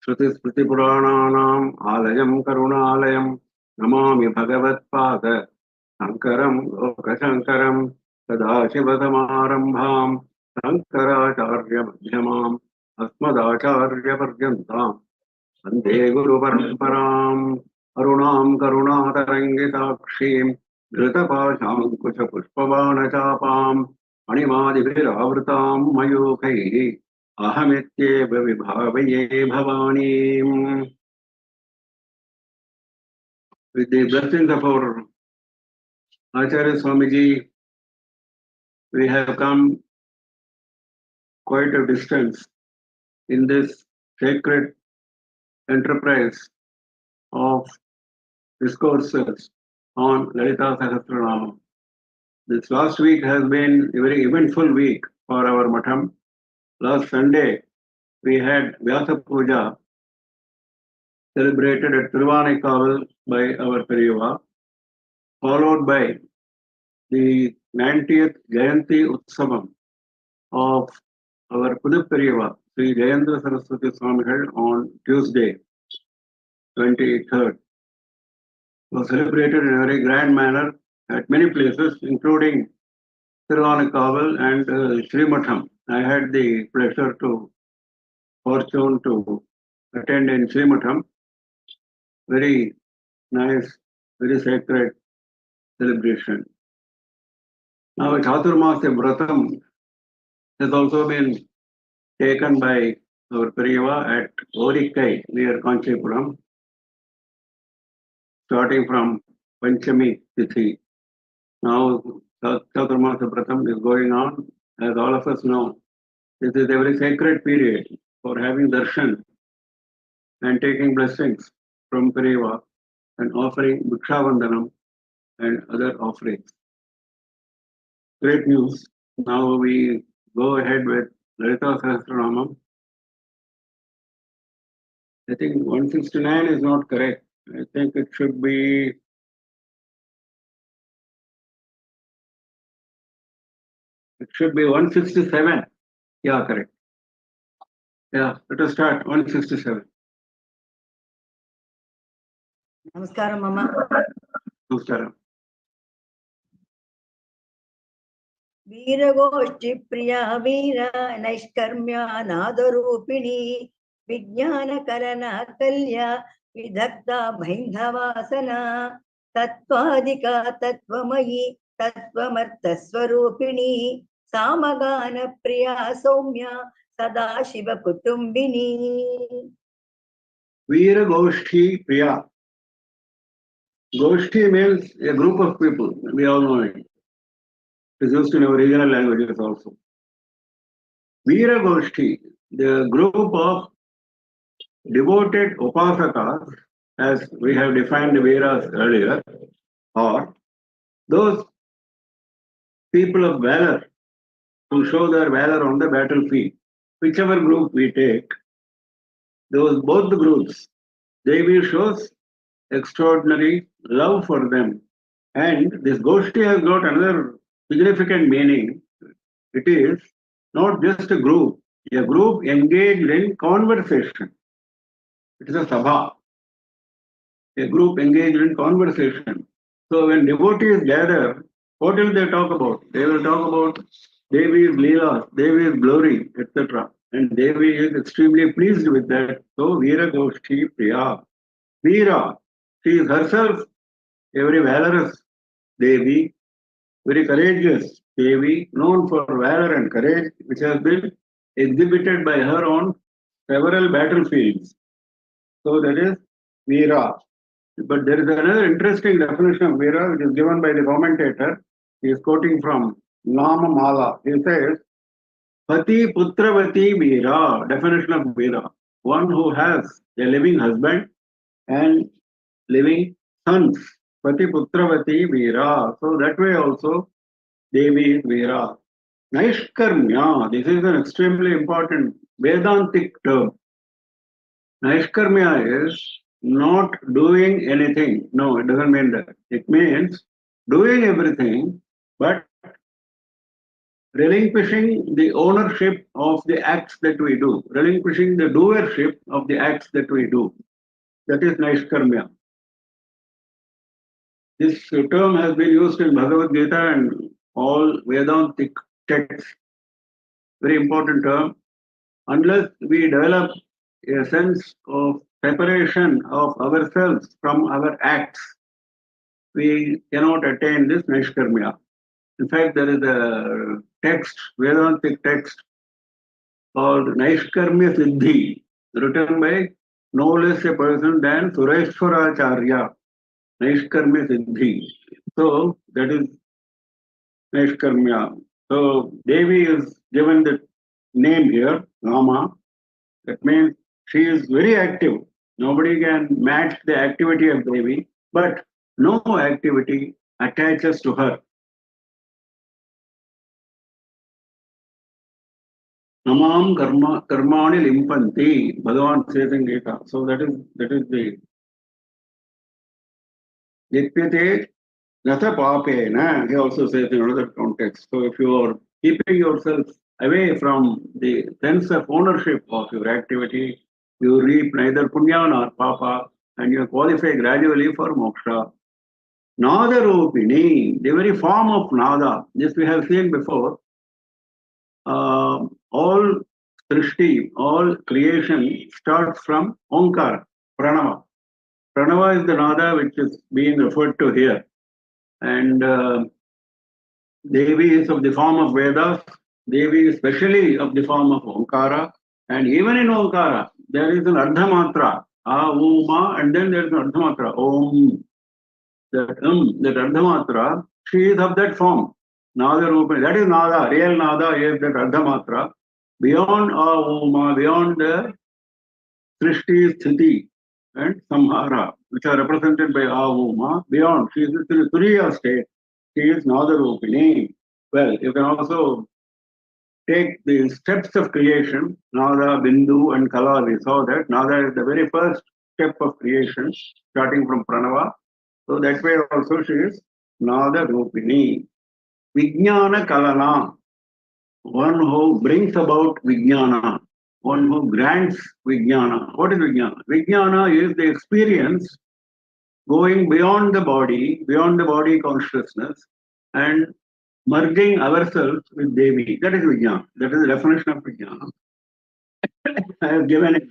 श्रुतिस्मृतिपुराणानाम् आलयं करुणालयं नमामि भगवत्पाद शङ्करं लोकशङ्करं सदाशिवसमारम्भां शङ्कराचार्यमध्यमाम् अस्मदाचार्यपर्यन्तां वन्दे गुरुपरम्पराम् अरुणां करुणातरङ्गिताक्षीं धृतपाशाङ्कुशपुष्पबाणचापां मणिमादिभिरावृतां मयूखैः अहमित्येव विभावये भवानीम्. With the blessings of our Acharya Swamiji, we have come quite a distance in this sacred enterprise of discourses on Lalitha Sahasranama. This last week has been a very eventful week for our Matham. Last Sunday, we had Vyasa Puja celebrated at Tiruvanekkaval by our Periyava, followed by the 90th Jayanti Utsavam of our Pudupperiyava, Sri Jayendra Saraswati Swamigal, on Tuesday, 23rd. It was celebrated in a very grand manner at many places, including Tiruvanekkaval and Srimatham. I had the fortune to attend in Srimatham. Very nice, very sacred celebration. Now, Chaturmasya Vratam has also been taken by our Periyava at Orikkai near Kanchipuram, starting from Panchami Tithi. Now, Chaturmasya Vratam is going on. As all of us know, this is a very sacred period for having darshan and taking blessings from Periyava and offering Bhikshavandanam and other offerings. Great news. Now we go ahead with Lalitha Sahasranama. I think 169 is not correct. I think it should be It should be 167. Yeah, correct. Yeah, let us start 167. Namaskaram, Mama. Namaskaram. Veeragoshti Priya Veera Naishkarmya Nadarupini Vijnana Karana Kalya Vidhakta Bhaindhavasana Tattvadika Tattvamayi Tattvamartha Swarupini Samagana Priya Soumya Sadashiva Kutumbini. Veeragoshti Priya. Goshti means a group of people. We all know it. It is used in our regional languages also. Veeragoshti, the group of devoted upasakas, as we have defined Veeras earlier, or those people of valor who show their valor on the battlefield. Whichever group we take, both the groups, Devi shows extraordinary love for them. And this Goshti has got another significant meaning. It is not just a group engaged in conversation. It is a sabha, a group engaged in conversation. So when devotees gather, what will they talk about? They will talk about Devi's Leela, Devi's glory, etc. And Devi is extremely pleased with that. So Veera Goshti Priya. Veera, she is herself a very valorous Devi, very courageous Devi, known for valor and courage, which has been exhibited by her on several battlefields. So that is Veera. But there is another interesting definition of Veera, which is given by the commentator. He is quoting from Nama Mala. He says, Pati Putravati Veera, definition of Veera, one who has a living husband and living sons. Pati Putravati Veera. So that way also Devi is Veera. Naishkarmya, this is an extremely important Vedantic term. Naishkarmya is not doing anything. No, it doesn't mean that. It means doing everything, but relinquishing the ownership of the acts that we do, relinquishing the doership of the acts that we do. That is Naishkarmya. This term has been used in Bhagavad Gita and all Vedantic texts. Very important term. Unless we develop a sense of separation of ourselves from our acts, we cannot attain this Naishkarmya. In fact, there is a text, Vedantic text called Naishkarmya Siddhi, written by no less a person than Sureshwaracharya. Naishkarmya Siddhi. So that is Naishkarmya. So Devi is given the name here, Rama. That means she is very active. Nobody can match the activity of Devi, but no activity attaches to her. Namam karmani limpanti, Bhagavan says in Gita. So that is the Jitpyate nata papena, he also says in another context. So if you are keeping yourself away from the sense of ownership of your activity, you reap neither punya nor papa, and you qualify gradually for moksha. Nada Rupini, the very form of Nada, this we have seen before. All Srishti, all creation starts from Onkara, Pranava. Pranava is the Nada which is being referred to here. And Devi is of the form of Vedas, Devi is especially of the form of Onkara. And even in Onkara, there is an Ardhamatra, Ma, and then there is an Ardhamatra, Om. That Ardhamatra, she is of that form. Nada Rupa, that is Nada, real Nada is that Ardhamatra. Beyond Ma, beyond the Srishti, Sthiti, and Samhara, which are represented by Ma, beyond, she is in the Turiya state. She is Nada Rupini. Well, you can also take the steps of creation, Nada, Bindu, and Kala. We saw that Nada is the very first step of creation, starting from Pranava. So that way also she is Nada Rupini. Vijnana Kalana, one who brings about Vijnana, one who grants Vijnana. What is Vijnana? Vijnana is the experience going beyond the body consciousness, and merging ourselves with Devi. That is Vijnana. That is the definition of Vijnana. I have given it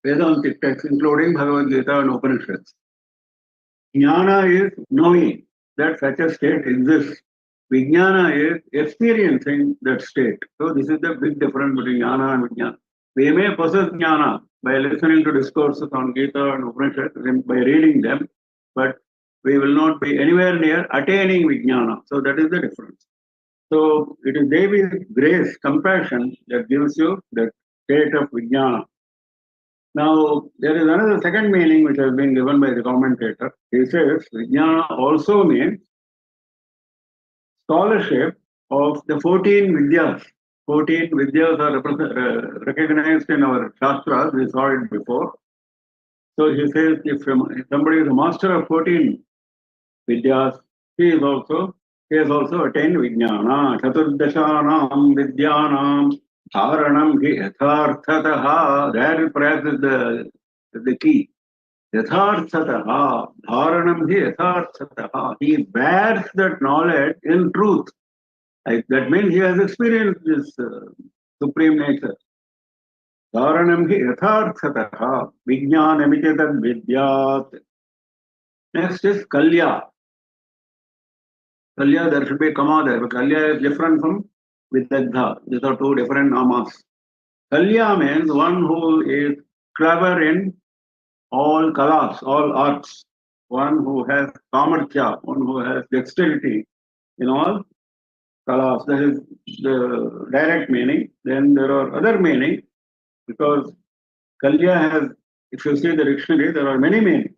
Vedantic texts, including Bhagavad Gita and Upanishads. Jnana is knowing that such a state exists. Vijnana is experiencing that state. So this is the big difference between Jnana and Vijnana. We may possess Jnana by listening to discourses on Gita and Upanishads, by reading them, but we will not be anywhere near attaining Vijnana. So that is the difference. So it is Devi's grace, compassion that gives you the state of Vijnana. Now, there is another second meaning which has been given by the commentator. He says Vijnana also means scholarship of the 14 Vidyas. 14 Vidyas are recognized in our Shastras, we saw it before. So he says if somebody is a master of 14 Vidyas, he has also attained Vijnana. Chaturdashanam Vidyanam Dharanam hi yatharthataha. There perhaps is the key. Yatharthataha. Dharanam hi yatharthataha. He bears that knowledge in truth. That means he has experienced this supreme nature. Dharanam hi yatharthataha. Vijnanamiti tad vidyat. Next is Kalya. Kalya, there should be a comma there, but Kalya is different from Vidagdha. These are two different namas. Kalya means one who is clever in all kalas, all arts. One who has samarthya, one who has dexterity in all kalas. That is the direct meaning. Then there are other meanings, because Kalya has, if you see the dictionary, there are many meanings.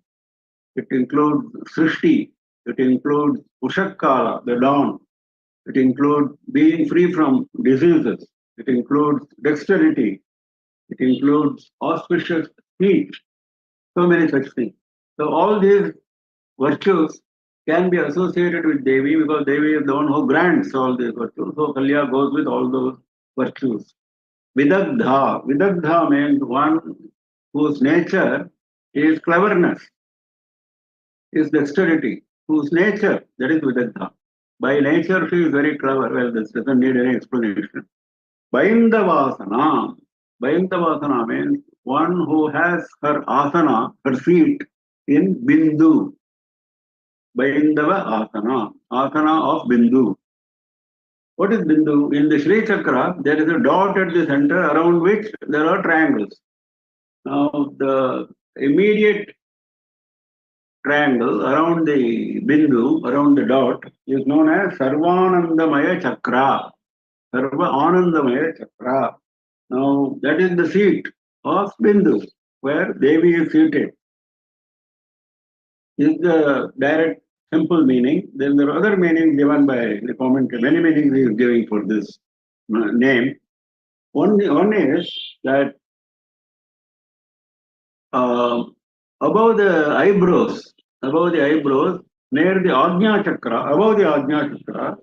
It includes Srishti, it includes Ushakala, the dawn. It includes being free from diseases. It includes dexterity. It includes auspicious speech. So many such things. So all these virtues can be associated with Devi because Devi is the one who grants all these virtues. So Kalya goes with all those virtues. Vidagdha. Vidagdha means one whose nature is cleverness, is dexterity, whose nature, that is Vidagdha. By nature, she is very clever. Well, this doesn't need any explanation. Baindavasana. Baindavasana means one who has her asana, her seat in Bindu. Baindava asana. Asana of Bindu. What is Bindu? In the Sri Chakra, there is a dot at the center around which there are triangles. Now, the immediate triangle around the Bindu, around the dot, is known as Sarvanandamaya Chakra. Sarva Anandamaya Chakra. Now, that is the seat of Bindu, where Devi is seated. This is the direct, simple meaning. Then there are other meanings given by the commentary. Many meanings he is giving for this name. One is that above the eyebrows, near the Ajna Chakra, above the Ajna Chakra,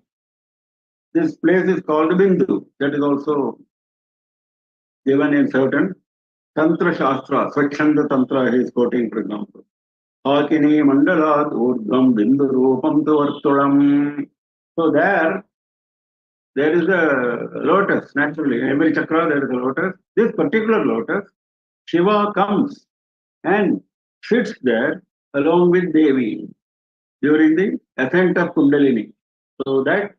this place is called Bindu. That is also given in certain Tantra Shastra, Swachhanda Tantra, he is quoting, for example. Akini Mandalat Urdham Bindu Rupam Vartulam. So there is a lotus, naturally. In every chakra there is a lotus. This particular lotus, Shiva comes and sits there along with Devi during the ascent of Kundalini. So that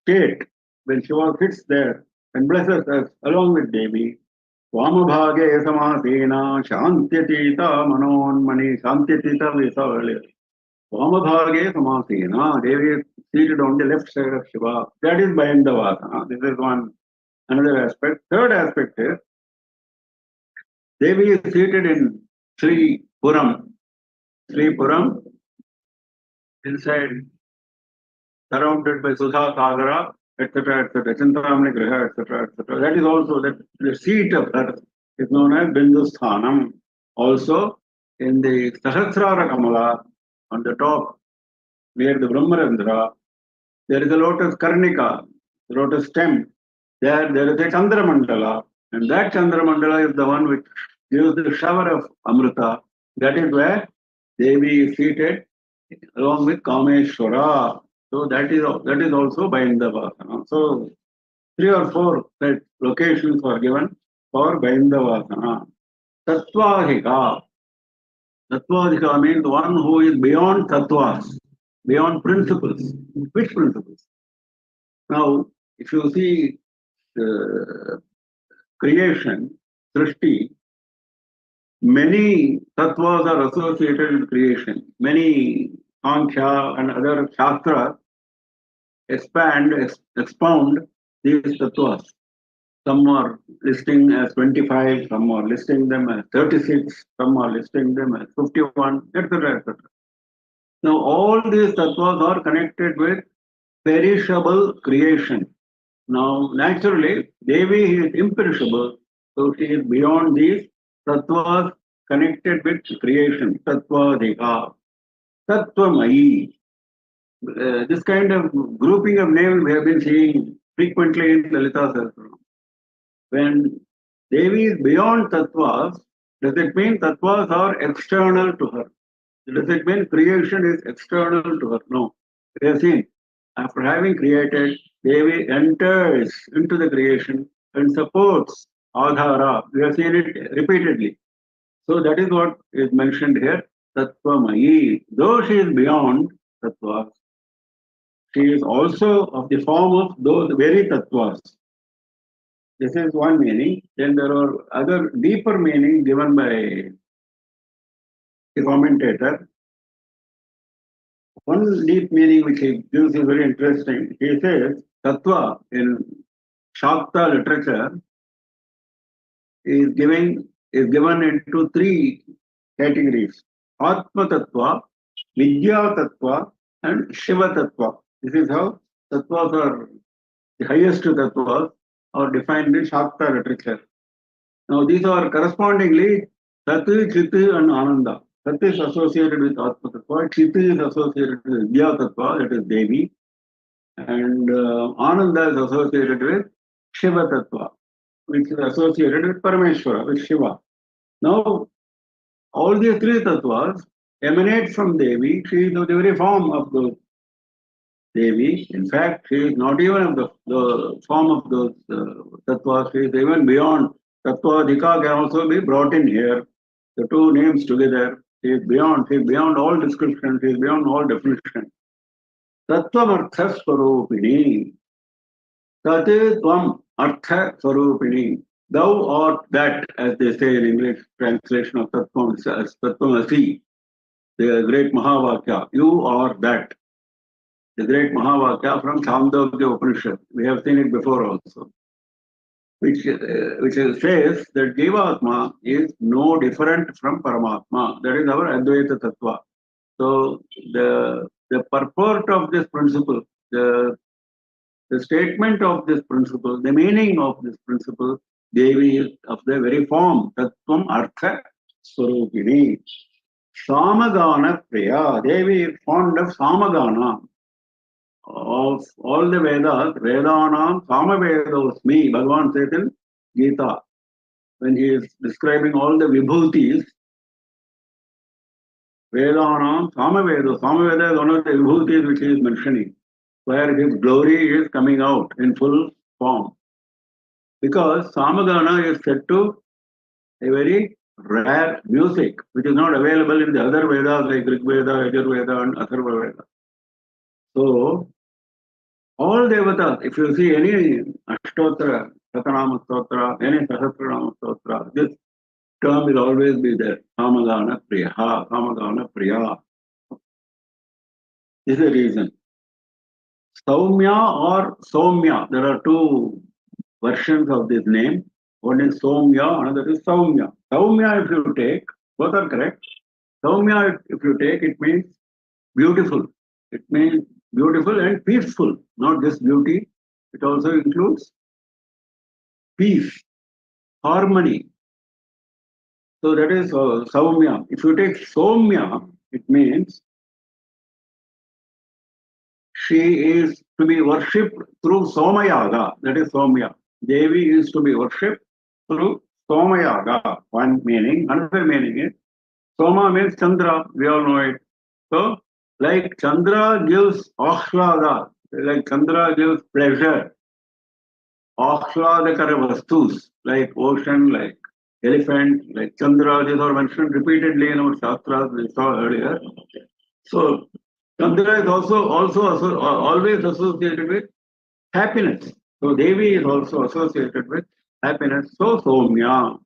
state, when Shiva sits there and blesses us along with Devi, Vamabhage Samasena Shantyatita Manonmani Shantyatita we saw earlier. Vamabhage Samasena, Devi is seated on the left side of Shiva. That is Bayandavasana. This is one another aspect. Third aspect is Devi is seated in Sri Puram. Sri Puram, inside, surrounded by Sudha Sagara, etc., etc., Chintamani Griha, etc., etc. That is also that the seat of her is known as Bindusthanam. Also, in the Sahasrara Kamala, on the top, near the Brahmarandra, there is a lotus Karnika, the lotus stem. There is a Chandramandala, and that Chandramandala is the one which gives the shower of Amrita. That is where Devi is seated along with Kameshwara. So that is also Baindavasana. So 3 or 4 locations were given for Baindavasana. Tattvadhika. Tattvadhika means one who is beyond tattvas, beyond principles. Which principles? Now, if you see creation, Srishti, many tattvas are associated with creation. Many Sankhya and other Shastras expound these tattvas. Some are listing as 25, some are listing them as 36, some are listing them as 51, etc., etc. Now, all these tattvas are connected with perishable creation. Now, naturally, Devi is imperishable, so she is beyond these tattvas connected with creation. Tattvadhika, Tattvamayi. This kind of grouping of names we have been seeing frequently in Lalitha Sahasranama. When Devi is beyond tattvas, does it mean tattvas are external to her? Does it mean creation is external to her? No. We have seen, after having created, Devi enters into the creation and supports Adhara. We have seen it repeatedly. So that is what is mentioned here. Tattvamayi. Though she is beyond tattvas, she is also of the form of those very tattvas. This is one meaning. Then there are other deeper meanings given by the commentator. One deep meaning which he gives is very interesting. He says tattva in Shakta literature is given into 3 categories: Atma Tattva, Vidya Tattva, and Shiva Tattva. This is how tattvas are, the highest tattvas are defined in Shakta literature. Now these are correspondingly Sat, Chit and Ananda. Sat is associated with Atma Tattva, Chit is associated with Vidya Tattva, that is Devi, and Ananda is associated with Shiva Tattva, which is associated with Parameshwara, with Shiva. Now, all these three tattvas emanate from Devi. She is the very form of those Devi. In fact, she is not even of the form of those tattvas. She is even beyond. Tattva Dika can also be brought in here. The two names together. She is beyond all description. She is beyond all definition. Tattvamartha Swarupini. Tat Tvam Artha Swarupini. Thou art that, as they say in English translation of Tattvamasi, the great Mahavakya. You are that. The great Mahavakya from Chandogya Upanishad. We have seen it before also. Which says that Jivatma is no different from Paramatma. That is our Advaita Tattva. So the purport of this principle, the statement of this principle, the meaning of this principle, Devi is of the very form, Tattvam Artha Swarupini. Samagana Priya. Devi is fond of Samagana. Of all the Vedas, Vedanam Samavedosmi, Bhagavan says in Gita, when he is describing all the Vibhutis, Vedanam Samavedo. Samaveda is one of the Vibhutis which he is mentioning, where his glory is coming out in full form. Because Samagana is said to a very rare music, which is not available in the other Vedas like Rig Veda, Yajur and Atharva Veda. So, all devatas, if you see any Ashtotra, Satanama Stotra, any Sahasranama Stotra, this term will always be there. Samagana Priya, Samagana Priya. This is the reason. Saumya or Somya, there are two versions of this name. One is Somya, another is Saumya. Saumya, if you take, both are correct. Saumya, if you take, it means beautiful. It means beautiful and peaceful, not just beauty. It also includes peace, harmony. So that is Saumya. If you take Somya, it means she is to be worshipped through Somayaga. That is Somya. Devi is to be worshipped through Somayaga. One meaning. Another meaning is Soma means Chandra. We all know it. So, like Chandra gives Akhlada, like Chandra gives pleasure, Akhlada vastus, like ocean, like elephant, like Chandra, these are mentioned repeatedly in our Shastras we saw earlier. So, Chandra is also always associated with happiness. So, Devi is also associated with happiness. So, Somya.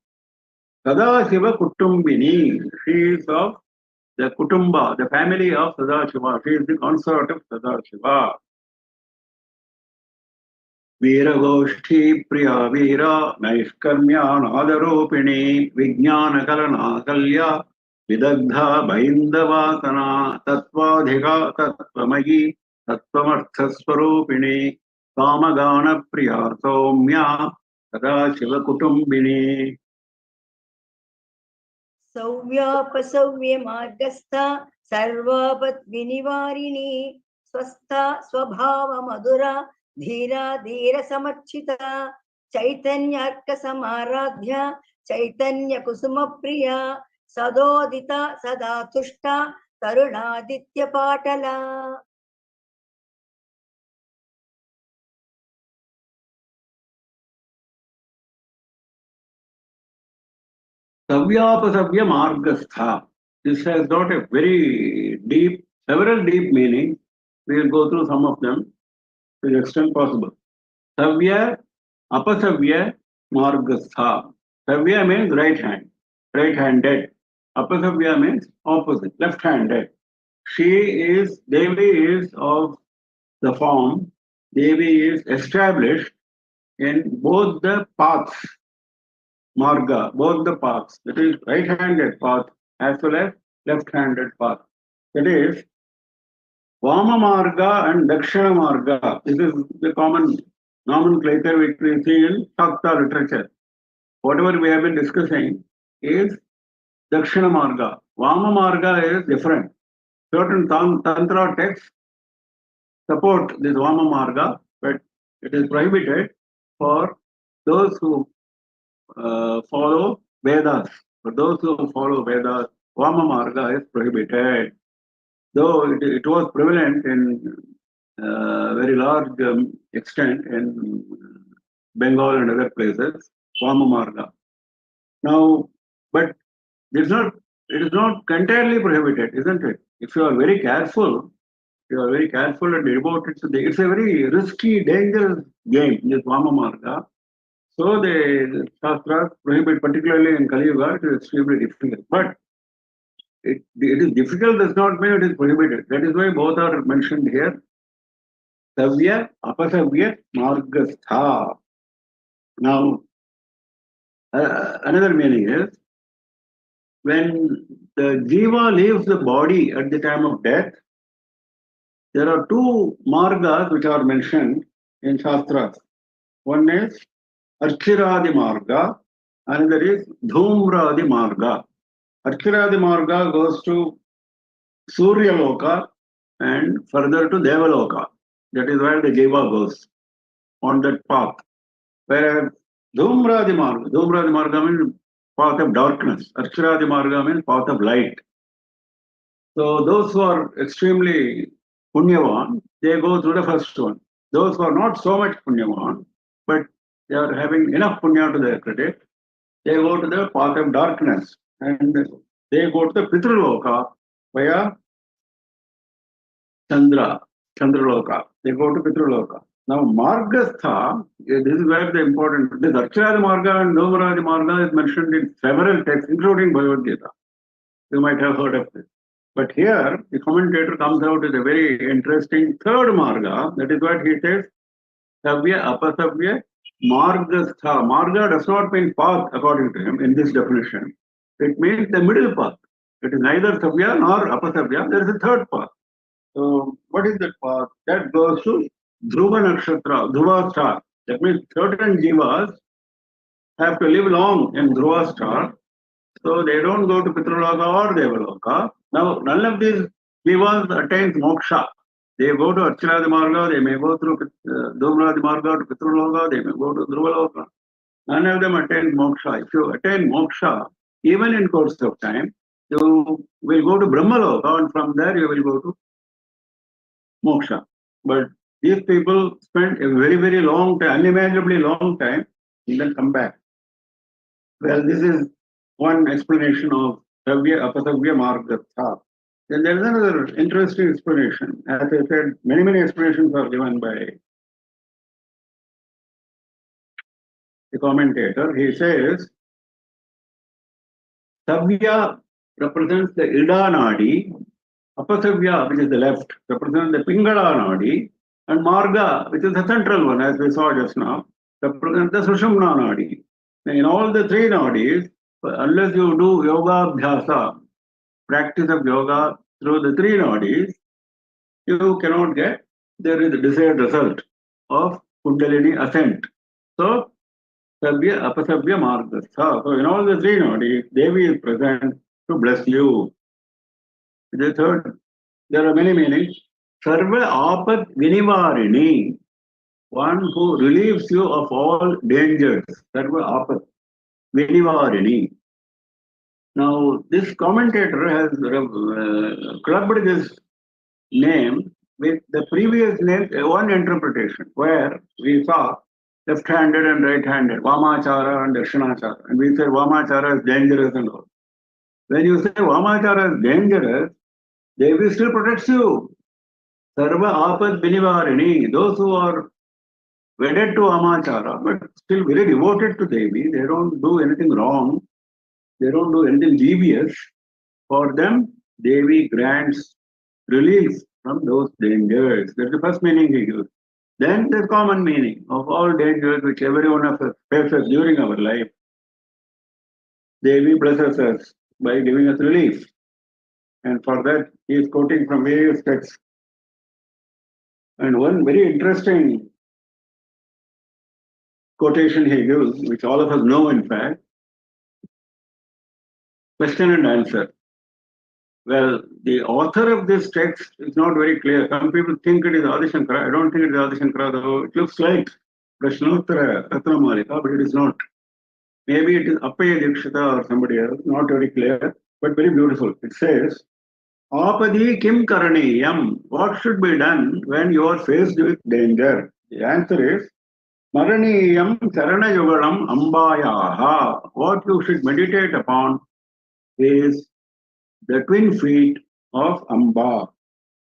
Sadashiva Kutumbini, she is of the Kutumba, the family of Sadashiva. She is the consort of Sadashiva. Veera Goshti Priya Veera Naishkarmya Nadaropini Vijnana Kalana Kalya Vidagdha Bhaindavasana Tattvadhika Tattvamagi Tattvamartha Swarupini Kamagana Priya Saumya Sadashiva Kutumbini. सौव्यापसव्य मार्गस्था सर्वापत् विनिवारिणी स्वस्था स्वभाव मधुरा धीरा धीर समर्चिता चैतन्यार्क समाराध्या चैतन्य कुसुम प्रिया सदोदिता सदा तुष्टा तरुणादित्य पाटला. Savyapasavya Margastha. This has got a very deep, several deep meanings. We will go through some of them to the extent possible. Savya, Apasavya Margastha. Savya means right hand, right-handed. Apasavya means opposite, left-handed. Devi is of the form, Devi is established in both the paths. Marga, both the paths, that is right-handed path as well as left-handed path. That is Vama Marga and Dakshina Marga. This is the common nomenclature which we see in Shakta literature. Whatever we have been discussing is Dakshina Marga. Vama Marga is different. Certain Tantra texts support this Vama Marga, but it is prohibited for those who follow Vedas. For those who follow Vedas, Vama Marga is prohibited. Though it was prevalent in very large extent in Bengal and other places, Vama Marga. Now, but it is not entirely prohibited, isn't it? If you are very careful, and devoted to it's a very risky, dangerous game, this Vama Marga. So the Shastras prohibit, particularly in Kali Yuga, it is extremely difficult. But it is difficult does not mean it is prohibited. That is why both are mentioned here. Savya, Apasavya, Margastha. Now, another meaning is when the Jiva leaves the body at the time of death, there are two margas which are mentioned in Shastras. One is Archiradi Marga, another is Dhumradi Marga. Archiradi Marga goes to Surya Loka and further to Devaloka. That is where the Jiva goes on that path. Whereas Dhumradi Marga means path of darkness. Archiradi Marga means path of light. So those who are extremely Punyavan, they go through the first one. Those who are not so much Punyavan, but they are having enough Punya to their credit, they go to the path of darkness and they go to the Pitraloka via Chandraloka. They go to Pitraloka. Now, Margastha, this is where the important, this Archiradi Marga and Dhumradi Marga is mentioned in several texts, including Bhagavad Gita. You might have heard of this. But here, the commentator comes out with a very interesting third Marga. That is what he says, Savya, Apasavya, Margastha. Marga does not mean path, according to him, in this definition. It means the middle path. It is neither Savya nor Apasavya. There is a third path. So, what is that path? That goes to Dhruva Nakshatra, Dhruva star. That means certain jivas have to live long in Dhruva star, so they don't go to Pitraloka or Devaloka. Now, none of these jivas attains moksha. They go to Archiradi Marga, they may go through Dhumradi Marga to Pitraloka, they may go to Dhruvaloka. None of them attain moksha. If you attain moksha, even in course of time, you will go to Brahmaloka, and from there you will go to moksha. But these people spend a very, very long time, unimaginably long time, and then come back. Well, this is one explanation of Savya, Apasavya, Margatha. Then there is another interesting explanation. As I said, many explanations are given by the commentator. He says, Savya represents the Ida Nadi, Apasavya, which is the left, represents the Pingala Nadi, and Marga, which is the central one, as we saw just now, represents the Sushumna Nadi. In all the three nadis, unless you do yoga abhyasa, practice of yoga through the three nadis, you cannot get the desired result of Kundalini ascent. So, Savya, Apasavya, Margastha. So, in all the three nadis, Devi is present to bless you. The third, there are many meanings. Sarva Apat Vinivarini, one who relieves you of all dangers. Sarva Apat Vinivarini. Now, this commentator has clubbed this name with the previous name, one interpretation, where we saw left-handed and right-handed, Vamachara and Dakshinachara. And we said Vamachara is dangerous and all. When you say Vamachara is dangerous, Devi still protects you. Sarva Apad Vinivarini, those who are wedded to Vamachara, but still very devoted to Devi, they don't do anything wrong, they don't do anything devious. For them, Devi grants relief from those dangers. That's the first meaning he gives. Then the common meaning of all dangers which every one of us faces during our life. Devi blesses us by giving us relief. And for that, he is quoting from various texts. And one very interesting quotation he gives, which all of us know in fact, question and answer. Well, the author of this text is not very clear. Some people think it is Adi Shankara. I don't think it is Adi Shankara, though it looks like Prashnottara Ratnamalika, but it is not. Maybe it is Appaya Dikshita or somebody else, not very clear, but very beautiful. It says, Apadi Kim Karaniyam, what should be done when you are faced with danger? The answer is, Maraniyam Sarana Yugalam Ambayaha. What you should meditate upon is the twin feet of Amba.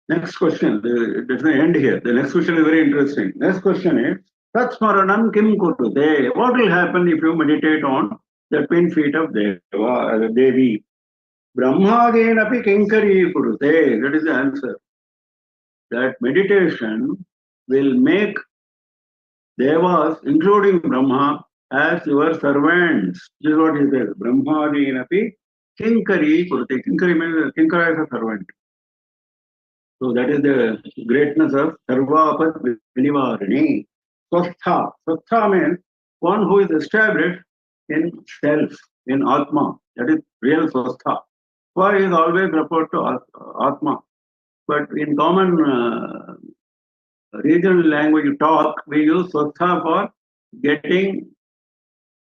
Next question, there's an end here. The next question is very interesting. Next question is, Tatsmaranam Kim Kutute. What will happen if you meditate on the twin feet of Deva, Devi? Brahmadenapi Kinkari Kurute. That is the answer. That meditation will make Devas, including Brahma, as your servants. This is what he says. Brahmadenapi Kinkari Kurute. Kinkari means Kinkara is a servant. So that is the greatness of Sarvapat Vinivarini. Swastha. Swastha means one who is established in self, in Atma. That is real Swastha. Swa is always referred to Atma. But in common regional language talk, we use Swastha for getting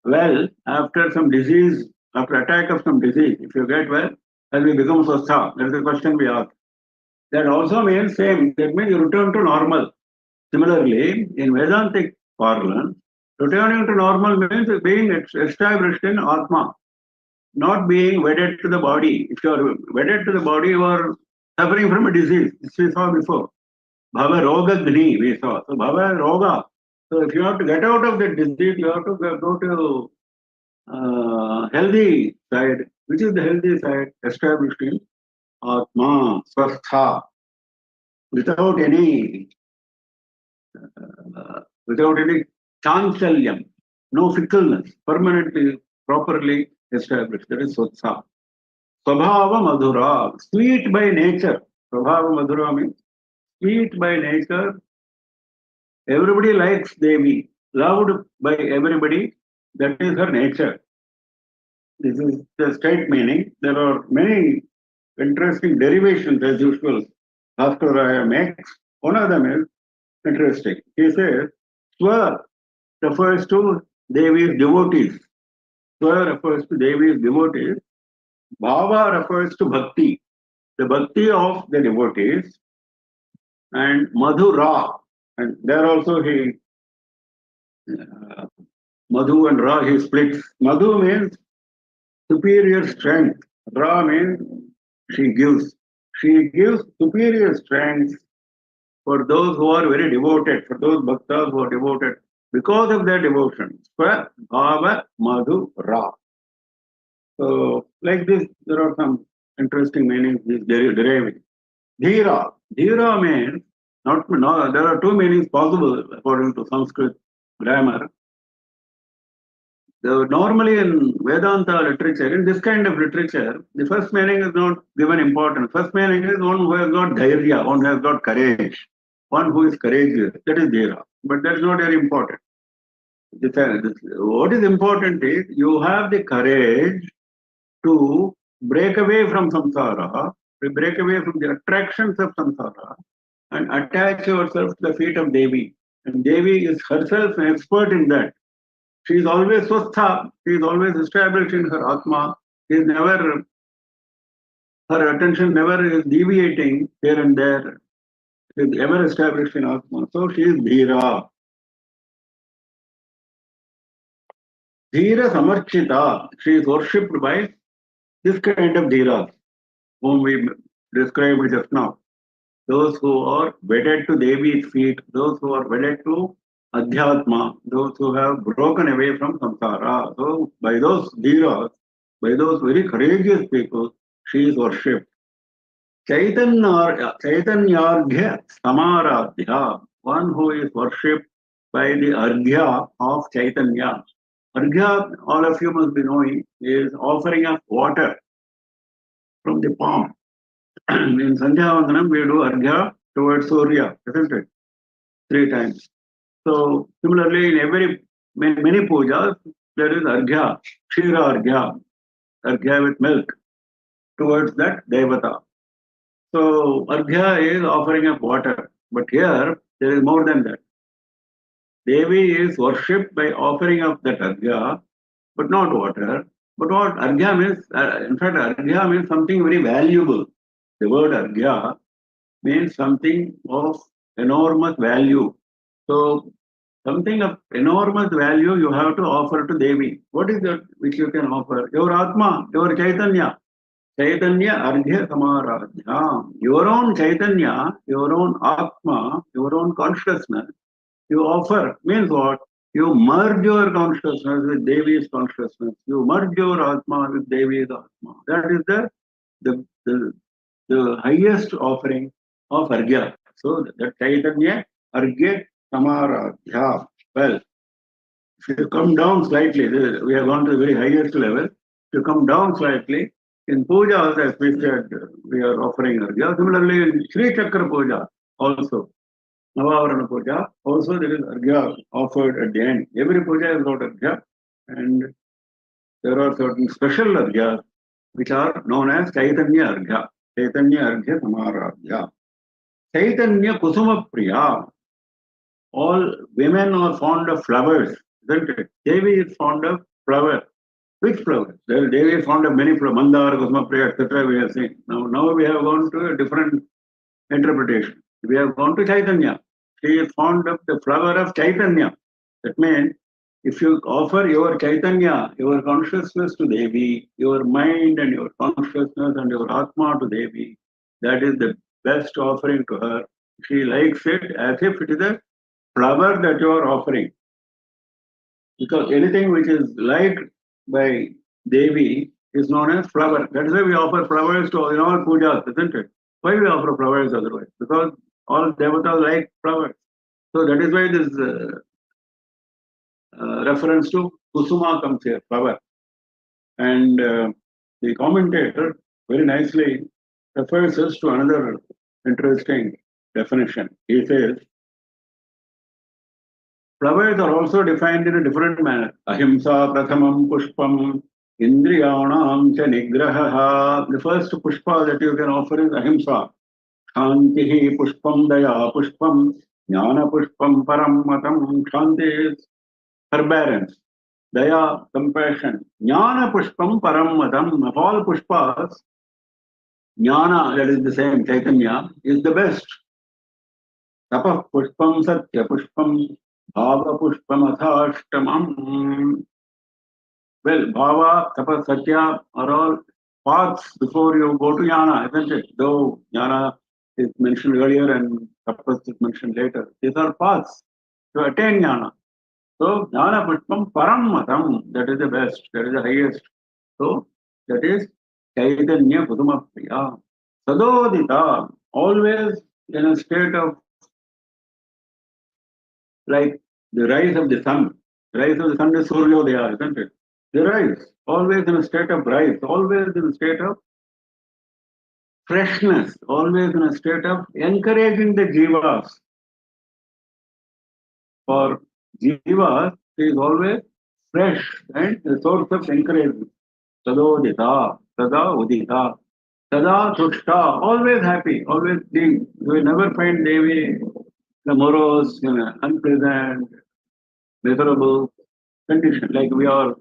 well after some disease, after attack of some disease. If you get well, then we become Swastha. That is the question we ask. That also means same. That means you return to normal. Similarly, in Vedantic parlance, returning to normal means being established in Atma, not being wedded to the body. If you are wedded to the body, you are suffering from a disease. This we saw before. Bhava Roga Gni, we saw. So Bhava Roga. So if you have to get out of the disease, you have to go to healthy side. Which is the healthy side? Established in Atma, Swastha, without any chanchalyam, no fickleness, permanently, properly established. That is Swastha. Swabhava Madhura, sweet by nature. Swabhava Madhura means sweet by nature. Everybody likes Devi, loved by everybody. That is her nature. This is the straight meaning. There are many interesting derivations as usual. Bhaskaraya makes. One of them is interesting. He says, Swa refers to Devi's devotees. Swa refers to Devi's devotees. Bhava refers to bhakti, the bhakti of the devotees. And Madhura, and there also he, Madhu and Ra, he splits. Madhu means superior strength. Ra means she gives. She gives superior strength for those who are very devoted, for those bhaktas who are devoted because of their devotion. Swa, Bhava, Madhu, Ra. So, like this, there are some interesting meanings deriving. Dhira. Dhira means, there are two meanings possible according to Sanskrit grammar. Normally in Vedanta literature, in this kind of literature, the first meaning is not given importance. First meaning is one who has got dhairya, one who has got courage, one who is courageous. That is dhira. But that is not very important. What is important is you have the courage to break away from samsara, to break away from the attractions of samsara, and attach yourself to the feet of Devi. And Devi is herself an expert in that. She is always swastha, she is always established in her Atma. She is never, her attention never is deviating here and there. She is ever established in Atma. So she is Dhira. Dhira Samarchita. She is worshipped by this kind of Dhira, whom we described just now. Those who are wedded to Devi's feet, those who are wedded to Adhyatma, those who have broken away from samsara. So by those Dhiras, by those very courageous people, she is worshipped. Chaitanyarghya Samaradhya, one who is worshipped by the Arghya of Chaitanya. Arghya, all of you must be knowing, is offering of water from the palm. In Sandhya Vandanam, we do Arghya towards Surya, isn't it? 3 times. So similarly, in many pujas, there is Arghya, Kshira Arghya, Arghya with milk. towards that Devata. So Arghya is offering of water, but here there is more than that. Devi is worshipped by offering of that Arghya, but not water. But what Arghya means, in fact, Arghya means something very valuable. The word Arghya means something of enormous value. So something of enormous value you have to offer to Devi. What is that which you can offer? Your Atma, your Chaitanya. Chaitanya Arghya Samaradhya. Your own Chaitanya, your own Atma, your own consciousness, you offer. Means what? You merge your consciousness with Devi's consciousness. You merge your Atma with Devi's Atma. That is the, the, the highest offering of Arghya. So the Chaitanya Arghya Samaradhya. Well, if you come down slightly, we have gone to the very highest level. If you come down slightly, in Puja also, as we said, we are offering Arghya. Similarly, in Sri Chakra Puja also, Navavarana Puja, also there is Arghya offered at the end. Every Puja is about Arghya, and there are certain special Arghyas which are known as Chaitanya Arghya. Chaitanya Arghya Samaradhya. Chaitanya Kusuma Priya. All women are fond of flowers, isn't it? Devi is fond of flowers. Which flowers? Devi is fond of many flowers. Mandara, Kusuma Priya, etc. we have seen. Now we have gone to a different interpretation. We have gone to Chaitanya. She is fond of the flower of Chaitanya. That means if you offer your Chaitanya, your consciousness to Devi, your mind and your consciousness and your Atma to Devi, that is the best offering to her. She likes it as if it is a flower that you are offering. Because anything which is liked by Devi is known as flower. That is why we offer flowers to in all pujas, isn't it? Why we offer flowers otherwise? Because all devatas like flowers. So that is why this reference to Kusuma comes here, flower. And the commentator very nicely refers us to another interesting definition. He says, flowers are also defined in a different manner. Ahimsa prathamam pushpam indriyanam cha nigraha. The first pushpa that you can offer is ahimsa. Shantihi pushpam daya pushpam jnana pushpam param matam. Shanti is forbearance. Daya, compassion. Jnana pushpam param matam. Of all pushpas, jnana, that is the same, Chaitanya, is the best. Tapah pushpam satya pushpam bhava pushpam athashtamam. Well, bhava, tapa, satya are all paths before you go to jnana, isn't it? Though jnana is mentioned earlier and tapas is mentioned later. These are paths to attain jnana. So, jnana pushpam param matam, that is the best, that is the highest. So, that is Chaitanya Kuduma Priya. Sadodita, always in a state of like the rise of the sun. The rise of the sun is Suryodaya, isn't it? The rise, always in a state of rise, always in a state of freshness, always in a state of encouraging the jivas. For jivas, he is always fresh and a source of encouragement. Sadodita, Sada Udita, Sada Tushta, always happy, always being. You will never find Devi the morose, unpleasant, miserable condition like we all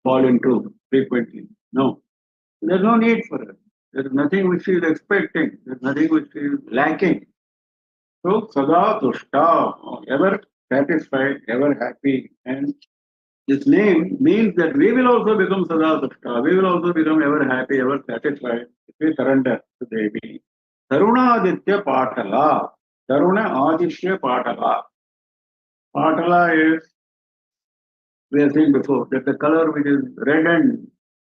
fall into frequently. No, there's no need for it. There's nothing which she is expecting. There's nothing which she is lacking. So, Sada Tushta, ever satisfied, ever happy. And this name means that we will also become Sada Tushta. We will also become ever happy, ever satisfied if we surrender to Devi. Aruna Aditya Patala. Aruna Aditya Patala. Patala is, we have seen before, that the color which is red and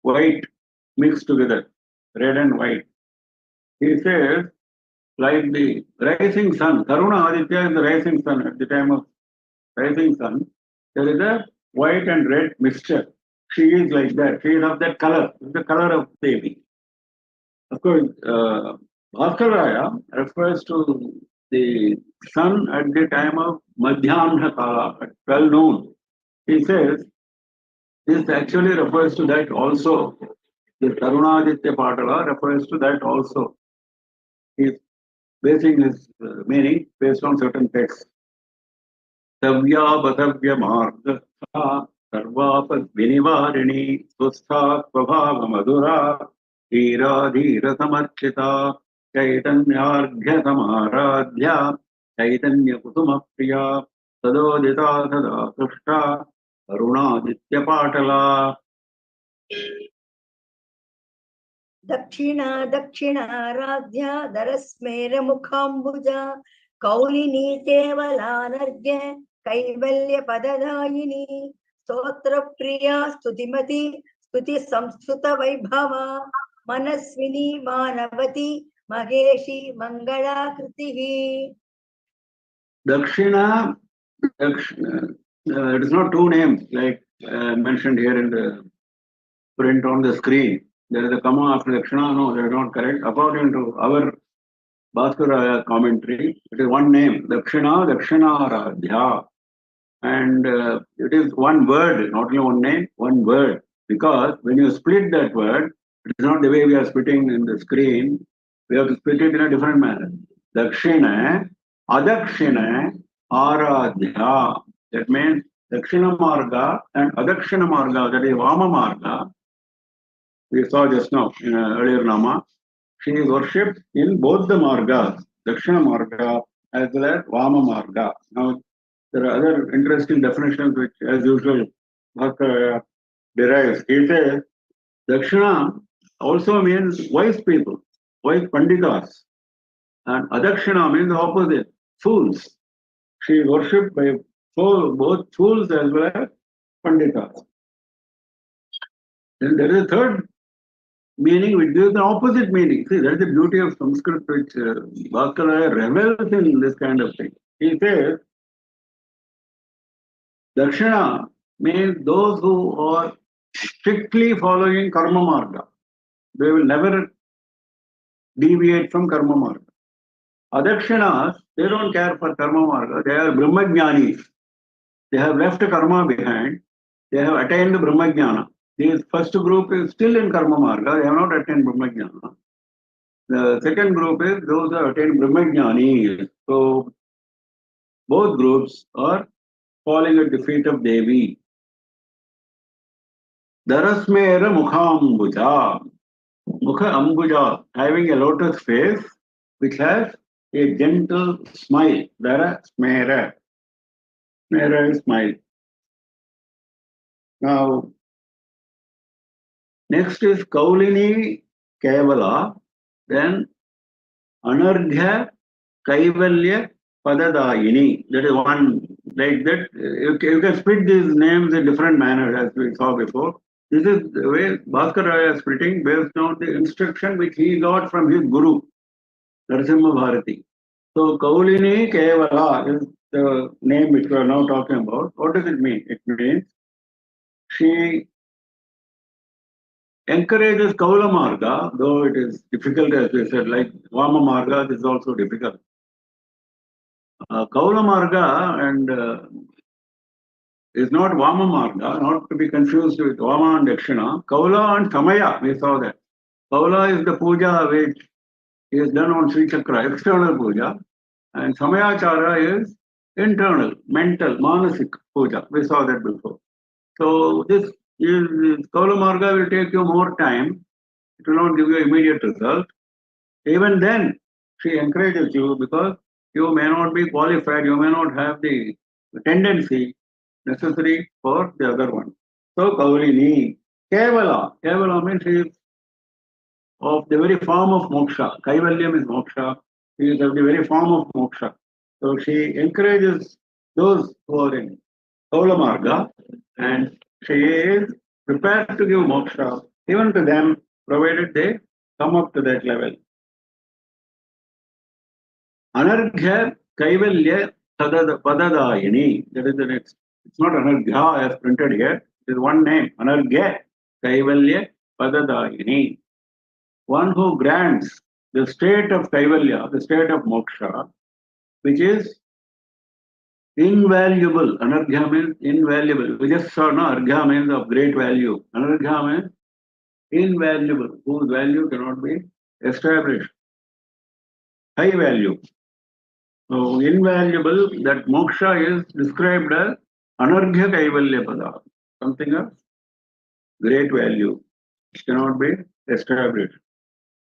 white mixed together. Red and white. He says, like the rising sun, Aruna Aditya is the rising sun. At the time of rising sun, there is a white and red mixture. She is like that. She is of that color. It's the color of Devi. Of course, Bhaskaraya refers to the sun at the time of Madhyamna Kala, at 12 noon. He says, this actually refers to that also. The Tarunaditya Patala refers to that also. He is basing his meaning based on certain texts. Savya Batavya Marga Sarvapad Vinivarini Swastha Svabhava Madura Dhira Dhira Samarchita Chaitanyarghya Samaradhya Chaitanya Kutuma Priya Sadodita Sada Krishna Arunaditya Patala. दक्षिणा दक्षिणाराध्या दरस्मेर मुखाम्बुजा कौलिनी केवलानर्घ्य कैवल्य पददायिनी स्तोत्र प्रिया स्तुतिमती स्तुति संस्कृत वैभवा मनस्विनी मानवती महेशी मंगलाकृतिः. Dakshina, it is not two names like mentioned here in the print on the screen. There is a comma after Dakshina. No, that is not correct. According to our Bhaskara commentary, it is one name, Dakshina, Dakshinaaradhya. And it is one word, not only one name, one word. Because when you split that word, it is not the way we are splitting in the screen. We have to split it in a different manner. Dakshina, Adakshina, Aradhya. That means Dakshina Marga and Adakshina Marga, that is Vama Marga. We saw just now in an earlier Nama. She is worshipped in both the Margas, Dakshina Marga as well as Vama Marga. Now, there are other interesting definitions which, as usual, Bhaskara derives. He says, Dakshina also means wise people, wise Panditas. And Adakshina means the opposite, fools. She is worshipped by both fools as well as Panditas. Then there is a third meaning which gives the opposite meaning. See, that is the beauty of Sanskrit, which Bhaskara revels in this kind of thing. He says, Dakshina means those who are strictly following Karma Marga. They will never deviate from Karma Marga. Adakshinas, they don't care for Karma Marga. They are Brahmajnanis. They have left Karma behind. They have attained Brahmajnana. This first group is still in Karma Marga. They have not attained Brahmajnana. The second group is those who have attained Brahmajnani. So both groups are falling at the feet of Devi. Darasmera Mukhambuja. Mukha Ambuja, having a lotus face which has a gentle smile. Darasmera. Smera is smile. Now, next is Kaulini Kevala, then Anarghya Kaivalya Padadayini. That is one, like that. You can split these names in different manners as we saw before. This is the way Bhaskara is splitting based on the instruction which he got from his Guru, Narasimha Bharati. So Kaulini Kevala is the name which we are now talking about. What does it mean? It means she encourages Kaula Marga, though it is difficult, as we said, like Vama Marga, this is also difficult. Kaula Marga and is not Vama Marga, not to be confused with Vama and Dakshina. Kaula and Samaya, we saw that. Kaula is the puja which is done on Sri Chakra, external puja, and Samayachara is internal, mental, manasik puja. We saw that before. So this is Kaula Marga will take you more time. It will not give you immediate result. Even then, she encourages you because you may not be qualified, you may not have the tendency necessary for the other one. So Kaulini, Kevala. Kevala means she is of the very form of moksha. Kaivalyam is moksha. She is of the very form of moksha. So she encourages those who are in Kaula Marga and she is prepared to give moksha even to them, provided they come up to that level. Anarghya Kaivalya Padadayini. That is the next. It's not Anarghya as printed here. It is one name. Anarghya Kaivalya Padadayini. One who grants the state of Kaivalya, the state of moksha, which is invaluable. Anarghya means invaluable. We just saw, no, Arghya means of great value. Anarghya means invaluable, whose value cannot be established. High value. So invaluable, that moksha is described as anarghya kaivalya pada, something of great value, which cannot be established.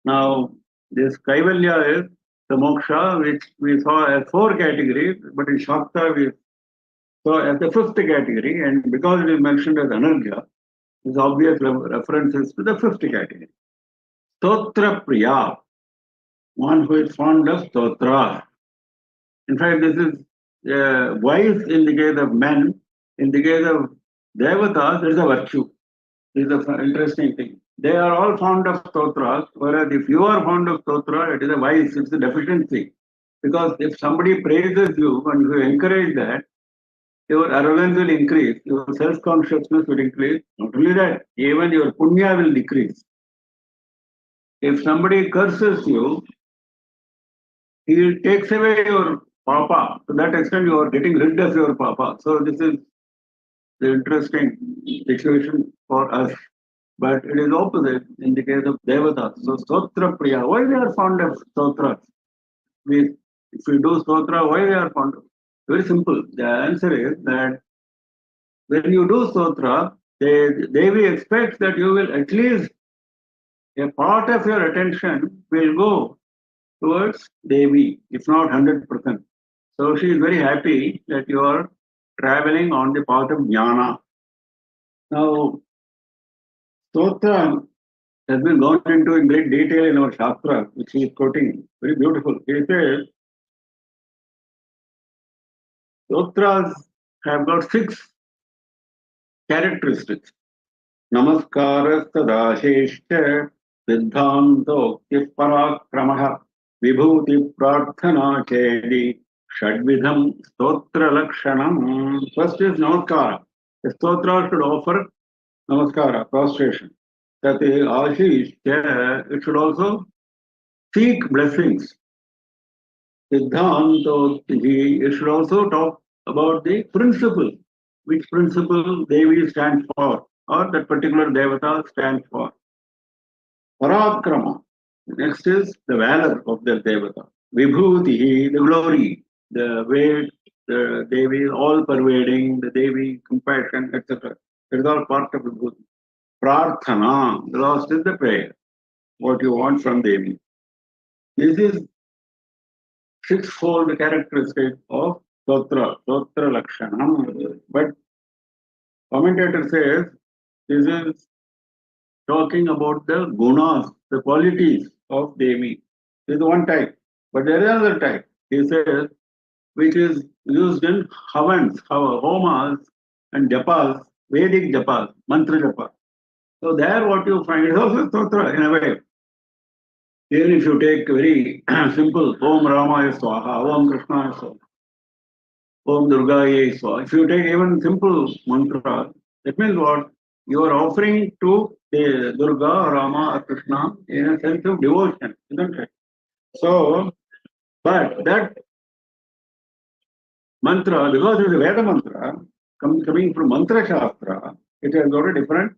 Now, this kaivalya is the moksha, which we saw as 4 categories, but in Shakta we saw as the 5th category, and because it is mentioned as anarghya, its obvious references to the 5th category. Stotra priya, one who is fond of stotra. In fact, this is wise in the case of men. In the case of devatas, there is a virtue. This is an interesting thing. They are all fond of stotras, whereas if you are fond of stotra, it is a vice, it's a deficiency. Because if somebody praises you and you encourage that, your arrogance will increase, your self-consciousness will increase. Not only that, even your punya will decrease. If somebody curses you, he takes away your papa. To that extent, you are getting rid of your papa. So this is the interesting situation for us. But it is opposite in the case of Devatas. So Stotra Priya, why they are fond of Stotras? If we do Stotra, why they are fond of? Very simple. The answer is that when you do Stotra, Devi expects that you will at least, a part of your attention will go towards Devi, if not 100%. So she is very happy that you are traveling on the path of Jnana. Now, Stotra has been gone into in great detail in our Shastra, which he is quoting. Very beautiful. He says, Stotras have got 6 characteristics. Namaskara sadasheshta siddhantokti parakramaha vibhuti prarthana chedi shadvidham stotra lakshanam. First is Namaskara. The stotra should offer Namaskara, prostration. That is Ashish, it should also seek blessings. Siddhanto, it should also talk about the principle, which principle Devi stands for, or that particular Devata stands for. Parakrama, next is the valor of the Devata. Vibhuti, the glory, the way the Devi is all pervading, the Devi compassion, etc. It is all part of Vibhuti. Prarthana, the last is the prayer, what you want from Devi. This is 6-fold characteristic of Stotra Lakshanam. But commentator says this is talking about the gunas, the qualities of Devi. This is one type. But there is another type, he says, which is used in havans, homas, and japas, Vedic japas, mantra japas. So there what you find is also Stotra in a way. Even if you take very simple, Om Ramaya Swaha, Om Krishna Swaha, Om Durgaya Swaha. If you take even simple mantra, that means what? You are offering to the Durga, Rama, or Krishna in a sense of devotion, isn't it? So, but that mantra, because it is a Veda mantra, coming from Mantra Shastra, it has got a different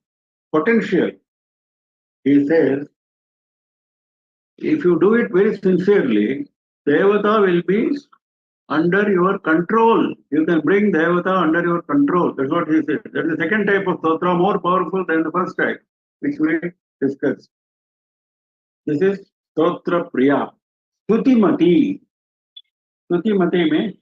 potential. He says, if you do it very sincerely, Devata will be under your control. You can bring Devata under your control. That's what he said. That is the second type of Stotra, more powerful than the first type, which we discussed. This is Stotra Priya. Stutimati. Stutimati means